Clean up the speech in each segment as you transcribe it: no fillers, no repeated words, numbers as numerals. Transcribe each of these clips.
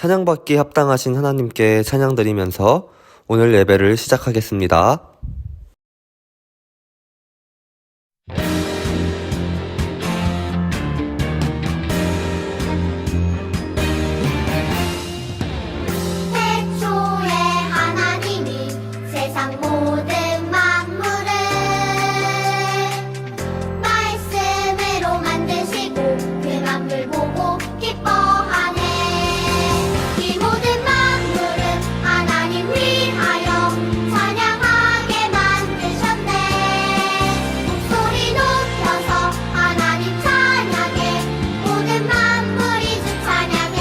찬양받기 합당하신 하나님께 찬양드리면서 오늘 예배를 시작하겠습니다. 태초에 하나님이 세상 모든 만물을 말씀으로 만드시고 그 만물 보고 기뻐하네. 이 모든 만물은 하나님 위하여 찬양하게 만드셨네. 목소리 높여서 하나님 찬양해. 모든 만물이 주 찬양해.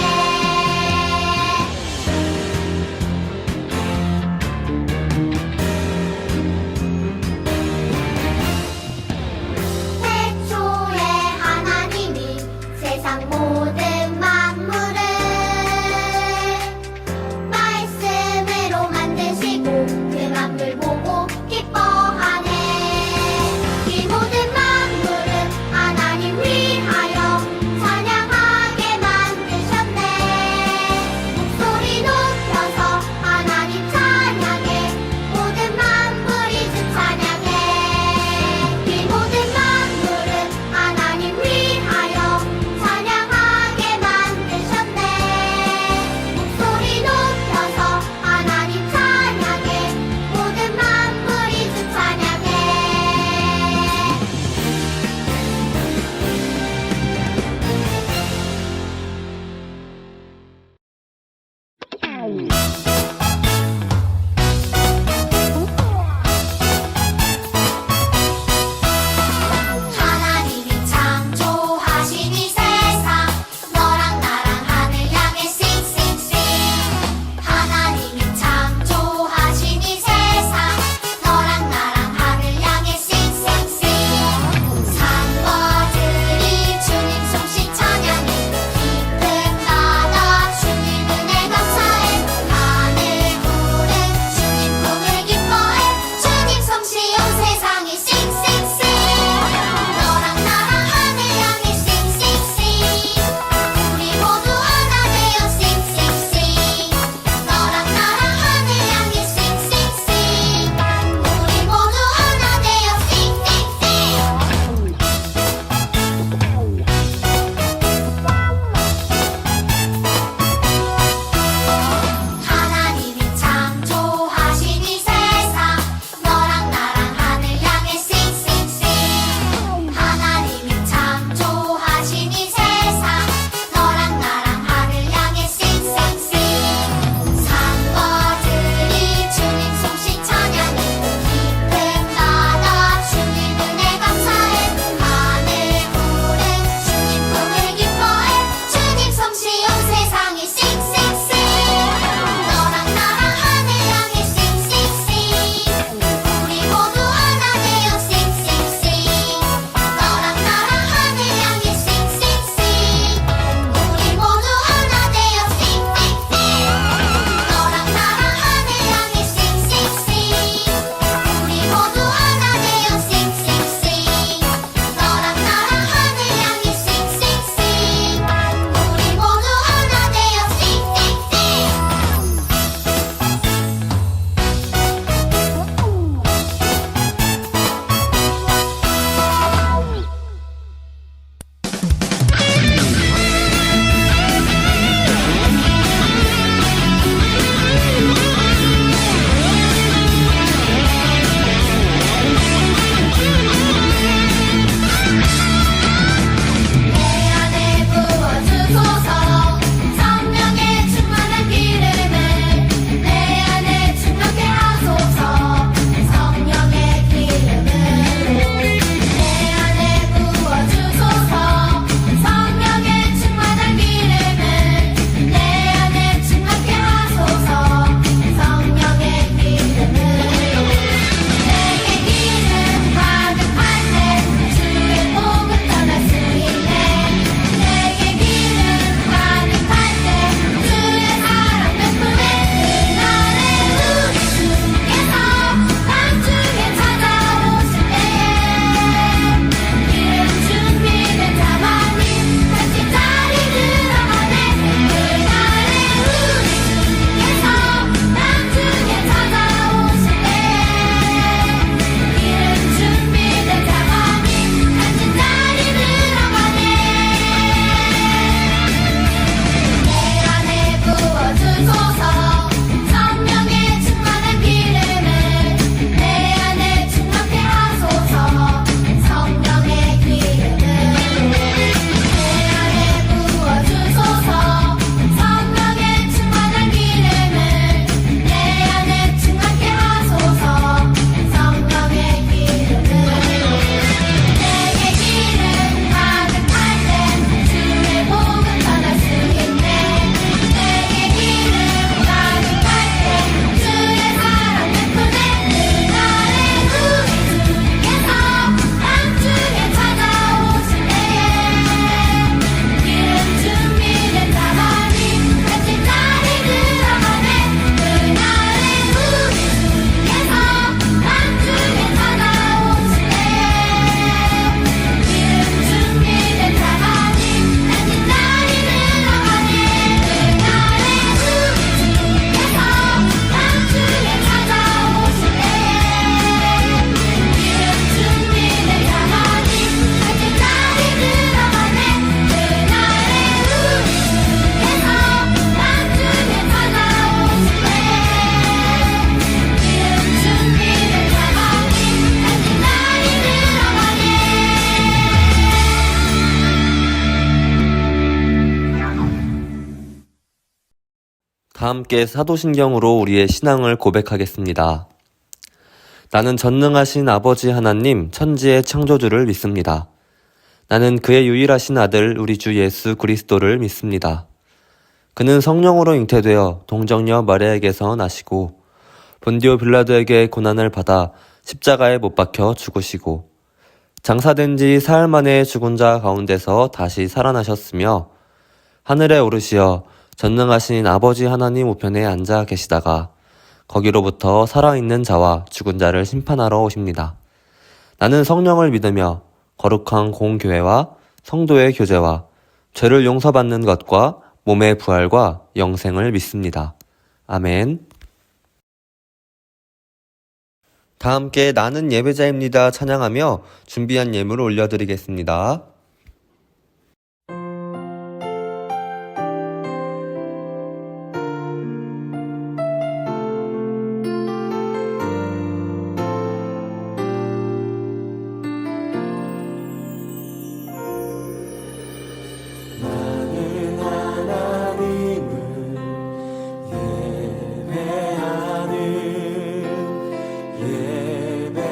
다 함께 사도신경으로 우리의 신앙을 고백하겠습니다. 나는 전능하신 아버지 하나님 천지의 창조주를 믿습니다. 나는 그의 유일하신 아들 우리 주 예수 그리스도를 믿습니다. 그는 성령으로 잉태되어 동정녀 마리아에게서 나시고 본디오 빌라도에게 고난을 받아 십자가에 못 박혀 죽으시고 장사된 지 사흘 만에 죽은 자 가운데서 다시 살아나셨으며 하늘에 오르시어 전능하신 아버지 하나님 우편에 앉아 계시다가 거기로부터 살아있는 자와 죽은 자를 심판하러 오십니다. 나는 성령을 믿으며 거룩한 공교회와 성도의 교제와 죄를 용서받는 것과 몸의 부활과 영생을 믿습니다. 아멘. 다 함께 나는 예배자입니다 찬양하며 준비한 예물을 올려드리겠습니다. 나는 하나님을 예배하는 예배자입니다.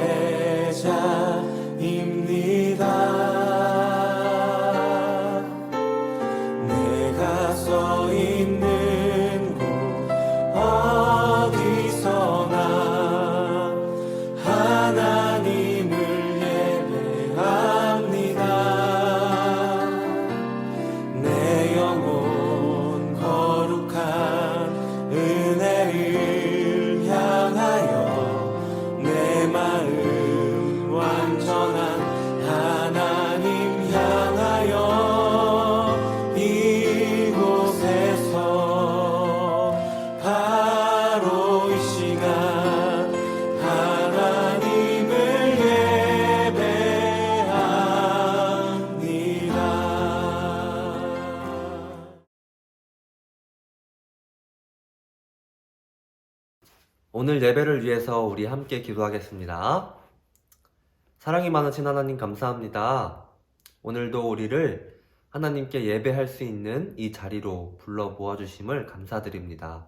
내가 서 있는 곳 어디서나 하나님을 예배합니다. 내 영혼 거룩한 은혜를 향하여 내 마음 완전한 하나님 향하여 이곳에서 바로 이 시간 하나님을 예배합니다. 오늘 예배를 위해서 우리 함께 기도하겠습니다. 사랑이 많으신 하나님 감사합니다. 오늘도 우리를 하나님께 예배할 수 있는 이 자리로 불러 모아주심을 감사드립니다.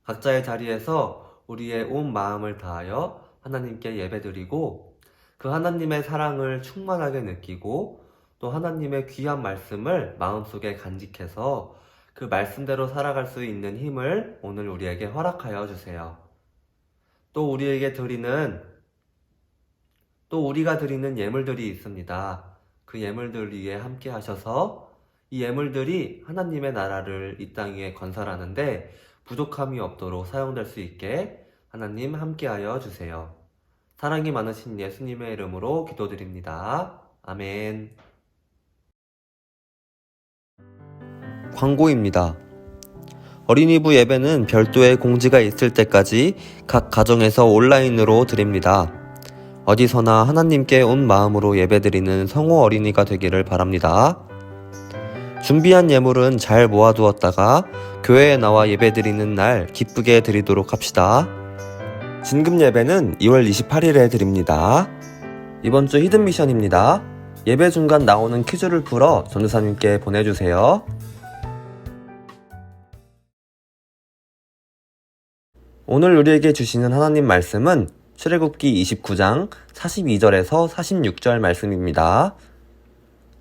각자의 자리에서 우리의 온 마음을 다하여 하나님께 예배드리고 그 하나님의 사랑을 충만하게 느끼고 또 하나님의 귀한 말씀을 마음속에 간직해서 그 말씀대로 살아갈 수 있는 힘을 오늘 우리에게 허락하여 주세요. 또 우리가 드리는 예물들이 있습니다. 그 예물들 위에 함께 하셔서 이 예물들이 하나님의 나라를 이 땅 위에 건설하는데 부족함이 없도록 사용될 수 있게 하나님 함께하여 주세요. 사랑이 많으신 예수님의 이름으로 기도드립니다. 아멘. 광고입니다. 어린이부 예배는 별도의 공지가 있을 때까지 각 가정에서 온라인으로 드립니다. 어디서나 하나님께 온 마음으로 예배드리는 성호 어린이가 되기를 바랍니다. 준비한 예물은 잘 모아두었다가 교회에 나와 예배드리는 날 기쁘게 드리도록 합시다. 진금 예배는 2월 28일에 드립니다. 이번 주 히든 미션입니다. 예배 중간 나오는 퀴즈를 풀어 전도사님께 보내주세요. 오늘 우리에게 주시는 하나님 말씀은 출애굽기 29장 42절에서 46절 말씀입니다.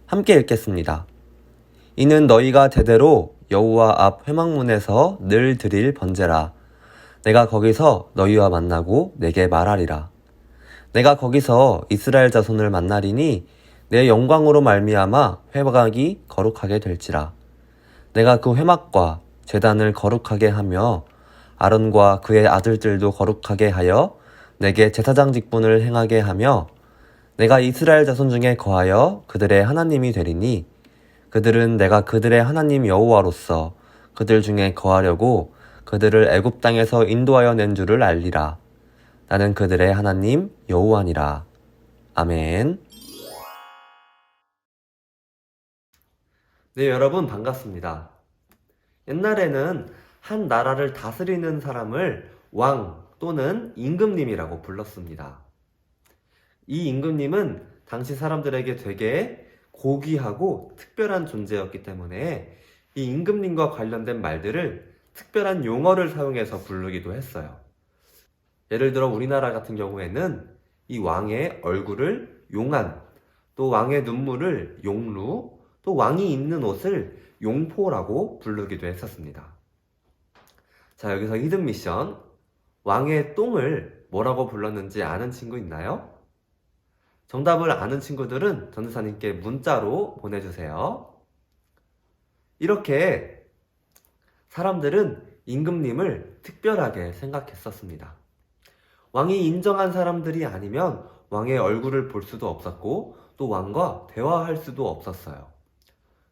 함께 읽겠습니다. 이는 너희가 대대로 여호와 앞 회막문에서 늘 드릴 번제라. 내가 거기서 너희와 만나고 내게 말하리라. 내가 거기서 이스라엘 자손을 만나리니 내 영광으로 말미암아 회막이 거룩하게 될지라. 내가 그 회막과 제단을 거룩하게 하며 아론과 그의 아들들도 거룩하게 하여 내게 제사장 직분을 행하게 하며 내가 이스라엘 자손 중에 거하여 그들의 하나님이 되리니 그들은 내가 그들의 하나님 여호와로서 그들 중에 거하려고 그들을 애굽 땅에서 인도하여 낸 줄을 알리라. 나는 그들의 하나님 여호와니라. 아멘. 네, 여러분 반갑습니다. 옛날에는 한 나라를 다스리는 사람을 왕 또는 임금님이라고 불렀습니다. 이 임금님은 당시 사람들에게 되게 고귀하고 특별한 존재였기 때문에 이 임금님과 관련된 말들을 특별한 용어를 사용해서 부르기도 했어요. 예를 들어 우리나라 같은 경우에는 이 왕의 얼굴을 용안, 또 왕의 눈물을 용루, 또 왕이 입는 옷을 용포라고 부르기도 했었습니다. 자, 여기서 히든 미션. 왕의 똥을 뭐라고 불렀는지 아는 친구 있나요? 정답을 아는 친구들은 전도사님께 문자로 보내주세요. 이렇게 사람들은 임금님을 특별하게 생각했었습니다. 왕이 인정한 사람들이 아니면 왕의 얼굴을 볼 수도 없었고 또 왕과 대화할 수도 없었어요.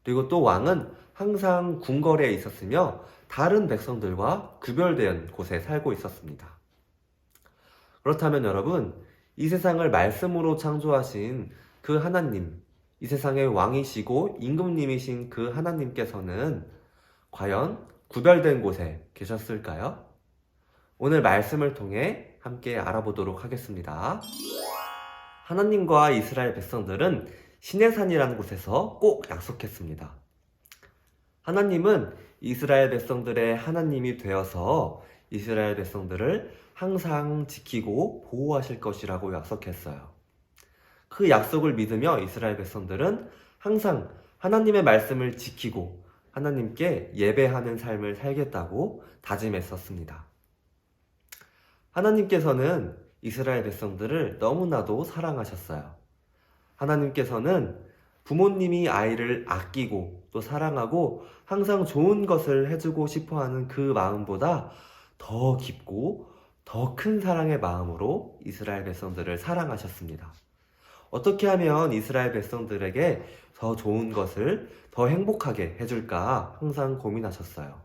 그리고 또 왕은 항상 궁궐에 있었으며 다른 백성들과 구별된 곳에 살고 있었습니다. 그렇다면 여러분, 이 세상을 말씀으로 창조하신 그 하나님, 이 세상의 왕이시고 임금님이신 그 하나님께서는 과연 구별된 곳에 계셨을까요? 오늘 말씀을 통해 함께 알아보도록 하겠습니다. 하나님과 이스라엘 백성들은 시내산이라는 곳에서 꼭 약속했습니다. 하나님은 이스라엘 백성들의 하나님이 되어서 이스라엘 백성들을 항상 지키고 보호하실 것이라고 약속했어요. 그 약속을 믿으며 이스라엘 백성들은 항상 하나님의 말씀을 지키고 하나님께 예배하는 삶을 살겠다고 다짐했었습니다. 하나님께서는 이스라엘 백성들을 너무나도 사랑하셨어요. 하나님께서는 부모님이 아이를 아끼고 또 사랑하고 항상 좋은 것을 해주고 싶어하는 그 마음보다 더 깊고 더 큰 사랑의 마음으로 이스라엘 백성들을 사랑하셨습니다. 어떻게 하면 이스라엘 백성들에게 더 좋은 것을 더 행복하게 해줄까 항상 고민하셨어요.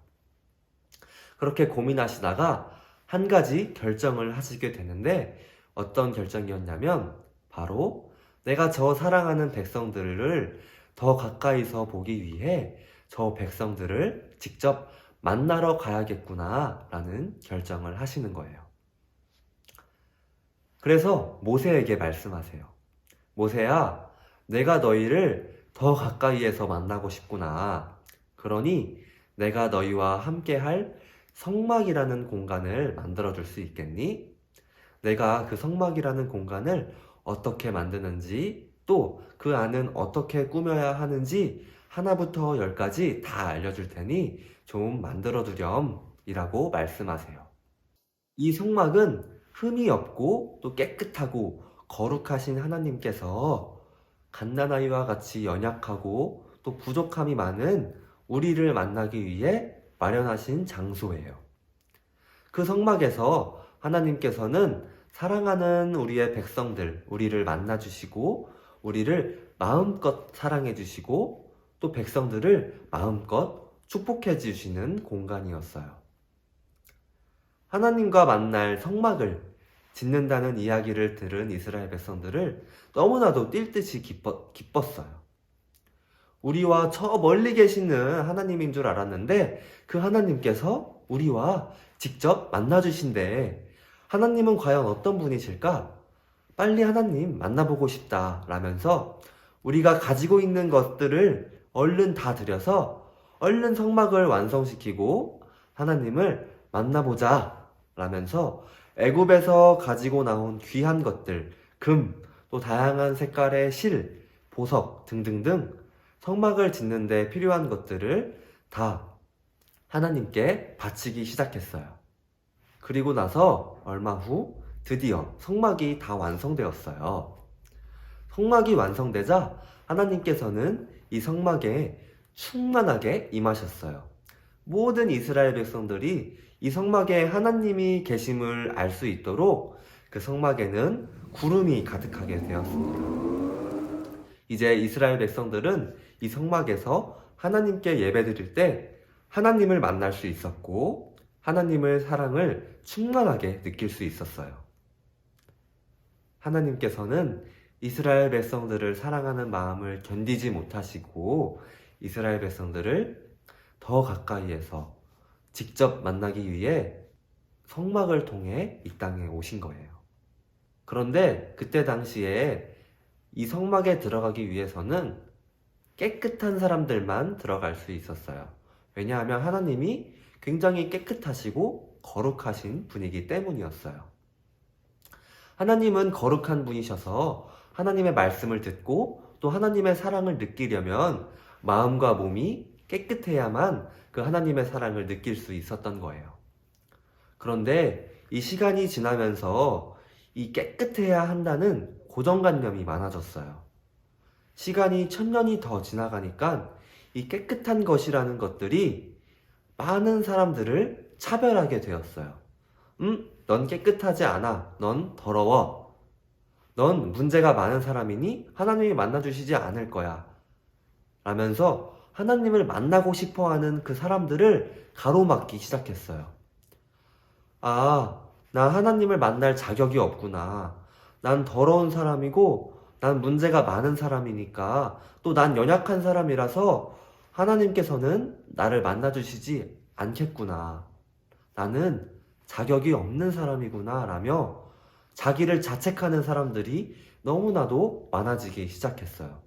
그렇게 고민하시다가 한 가지 결정을 하시게 되는데 어떤 결정이었냐면 바로 내가 저 사랑하는 백성들을 더 가까이서 보기 위해 저 백성들을 직접 만나러 가야겠구나 라는 결정을 하시는 거예요. 그래서 모세에게 말씀하세요. 모세야, 내가 너희를 더 가까이에서 만나고 싶구나. 그러니 내가 너희와 함께 할 성막이라는 공간을 만들어 줄 수 있겠니? 내가 그 성막이라는 공간을 어떻게 만드는지 또 그 안은 어떻게 꾸며야 하는지 하나부터 열까지 다 알려줄 테니 좀 만들어 두렴 이라고 말씀하세요. 이 성막은 흠이 없고 또 깨끗하고 거룩하신 하나님께서 갓난아이와 같이 연약하고 또 부족함이 많은 우리를 만나기 위해 마련하신 장소예요. 그 성막에서 하나님께서는 사랑하는 우리의 백성들, 우리를 만나주시고 우리를 마음껏 사랑해주시고 또 백성들을 마음껏 축복해주시는 공간이었어요. 하나님과 만날 성막을 짓는다는 이야기를 들은 이스라엘 백성들을 너무나도 뛸 듯이 기뻤어요. 우리와 저 멀리 계시는 하나님인 줄 알았는데 그 하나님께서 우리와 직접 만나주신대. 하나님은 과연 어떤 분이실까? 빨리 하나님 만나보고 싶다 라면서 우리가 가지고 있는 것들을 얼른 다 들여서 얼른 성막을 완성시키고 하나님을 만나보자 라면서 애굽에서 가지고 나온 귀한 것들, 금, 또 다양한 색깔의 실, 보석 등등등 성막을 짓는 데 필요한 것들을 다 하나님께 바치기 시작했어요. 그리고 나서 얼마 후 드디어 성막이 다 완성되었어요. 성막이 완성되자 하나님께서는 이 성막에 충만하게 임하셨어요. 모든 이스라엘 백성들이 이 성막에 하나님이 계심을 알 수 있도록 그 성막에는 구름이 가득하게 되었습니다. 이제 이스라엘 백성들은 이 성막에서 하나님께 예배드릴 때 하나님을 만날 수 있었고 하나님의 사랑을 충만하게 느낄 수 있었어요. 하나님께서는 이스라엘 백성들을 사랑하는 마음을 견디지 못하시고 이스라엘 백성들을 더 가까이에서 직접 만나기 위해 성막을 통해 이 땅에 오신 거예요. 그런데 그때 당시에 이 성막에 들어가기 위해서는 깨끗한 사람들만 들어갈 수 있었어요. 왜냐하면 하나님이 굉장히 깨끗하시고 거룩하신 분이기 때문이었어요. 하나님은 거룩한 분이셔서 하나님의 말씀을 듣고 또 하나님의 사랑을 느끼려면 마음과 몸이 깨끗해야만 그 하나님의 사랑을 느낄 수 있었던 거예요. 그런데 이 시간이 지나면서 이 깨끗해야 한다는 고정관념이 많아졌어요. 시간이 1000년이 더 지나가니까 이 깨끗한 것이라는 것들이 많은 사람들을 차별하게 되었어요. 넌 깨끗하지 않아. 넌 더러워. 넌 문제가 많은 사람이니 하나님이 만나주시지 않을 거야. 라면서 하나님을 만나고 싶어 하는 그 사람들을 가로막기 시작했어요. 아, 나 하나님을 만날 자격이 없구나. 난 더러운 사람이고, 난 문제가 많은 사람이니까, 또 난 연약한 사람이라서 하나님께서는 나를 만나주시지 않겠구나. 나는 자격이 없는 사람이구나. 라며 자기를 자책하는 사람들이 너무나도 많아지기 시작했어요.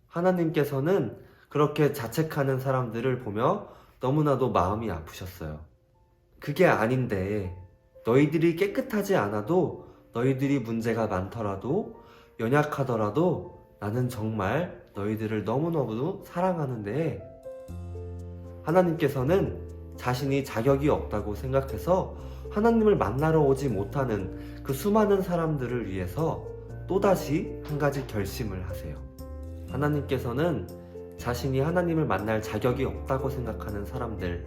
하나님께서는 그렇게 자책하는 사람들을 보며 너무나도 마음이 아프셨어요. 그게 아닌데, 너희들이 깨끗하지 않아도, 너희들이 문제가 많더라도, 연약하더라도 나는 정말 너희들을 너무너무 사랑하는데, 하나님께서는 자신이 자격이 없다고 생각해서 하나님을 만나러 오지 못하는 그 수많은 사람들을 위해서 또다시 한 가지 결심을 하세요. 하나님께서는 자신이 하나님을 만날 자격이 없다고 생각하는 사람들,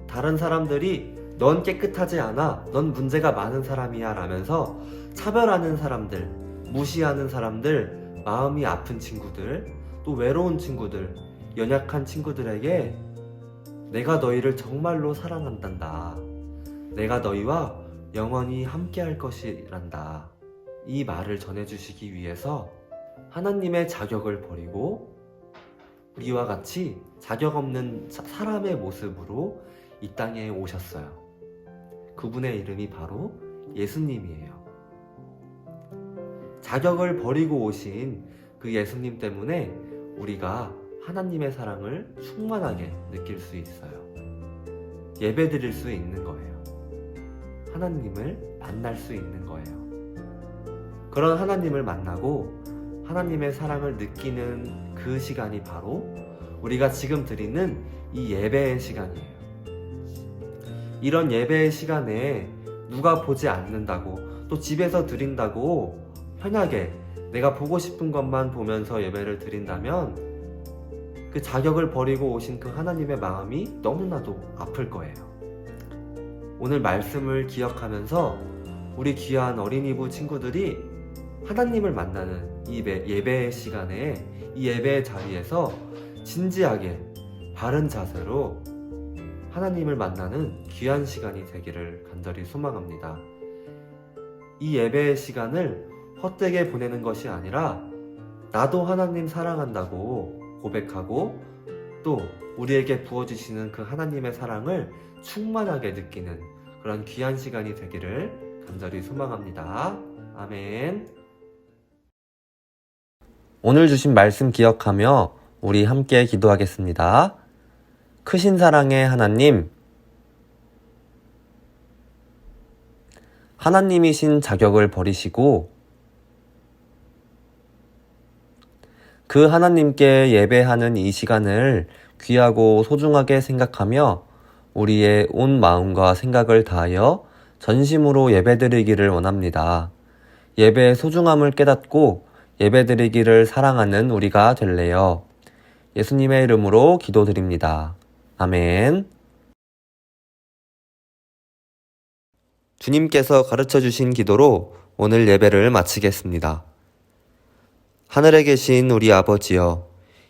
다른 사람들이 넌 깨끗하지 않아, 넌 문제가 많은 사람이야 라면서 차별하는 사람들, 무시하는 사람들, 마음이 아픈 친구들, 또 외로운 친구들, 연약한 친구들에게 내가 너희를 정말로 사랑한단다. 내가 너희와 영원히 함께 할 것이란다. 이 말을 전해주시기 위해서 하나님의 자격을 버리고 우리와 같이 자격 없는 사람의 모습으로 이 땅에 오셨어요. 그분의 이름이 바로 예수님이에요. 자격을 버리고 오신 그 예수님 때문에 우리가 하나님의 사랑을 충만하게 느낄 수 있어요. 예배 드릴 수 있는 거예요. 하나님을 만날 수 있는 거예요. 그런 하나님을 만나고 하나님의 사랑을 느끼는 그 시간이 바로 우리가 지금 드리는 이 예배의 시간이에요. 이런 예배의 시간에 누가 보지 않는다고, 또 집에서 드린다고 편하게 내가 보고 싶은 것만 보면서 예배를 드린다면 그 자격을 버리고 오신 그 하나님의 마음이 너무나도 아플 거예요. 오늘 말씀을 기억하면서 우리 귀한 어린이부 친구들이 하나님을 만나는 이 예배의 시간에, 이 예배의 자리에서 진지하게 바른 자세로 하나님을 만나는 귀한 시간이 되기를 간절히 소망합니다. 이 예배의 시간을 헛되게 보내는 것이 아니라 나도 하나님 사랑한다고 고백하고 또 우리에게 부어주시는 그 하나님의 사랑을 충만하게 느끼는 그런 귀한 시간이 되기를 간절히 소망합니다. 아멘. 오늘 주신 말씀 기억하며 우리 함께 기도하겠습니다. 크신 사랑의 하나님, 하나님이신 자격을 버리시고 그 하나님께 예배하는 이 시간을 귀하고 소중하게 생각하며 우리의 온 마음과 생각을 다하여 전심으로 예배드리기를 원합니다. 예배의 소중함을 깨닫고 예배드리기를 사랑하는 우리가 될래요. 예수님의 이름으로 기도드립니다. 아멘. 주님께서 가르쳐주신 기도로 오늘 예배를 마치겠습니다. 하늘에 계신 우리 아버지여,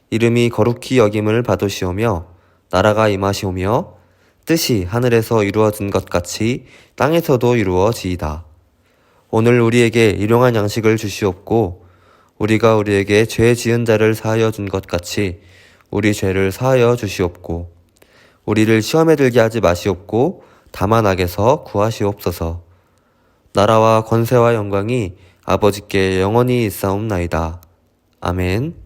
이름이 거룩히 여김을 받으시오며 나라가 임하시오며 뜻이 하늘에서 이루어진 것 같이 땅에서도 이루어지이다. 오늘 우리에게 일용할 양식을 주시옵고 우리가 우리에게 죄 지은 자를 사하여 준 것 같이 우리 죄를 사하여 주시옵고 우리를 시험에 들게 하지 마시옵고 다만 악에서 구하시옵소서. 나라와 권세와 영광이 아버지께 영원히 있사옵나이다. 아멘.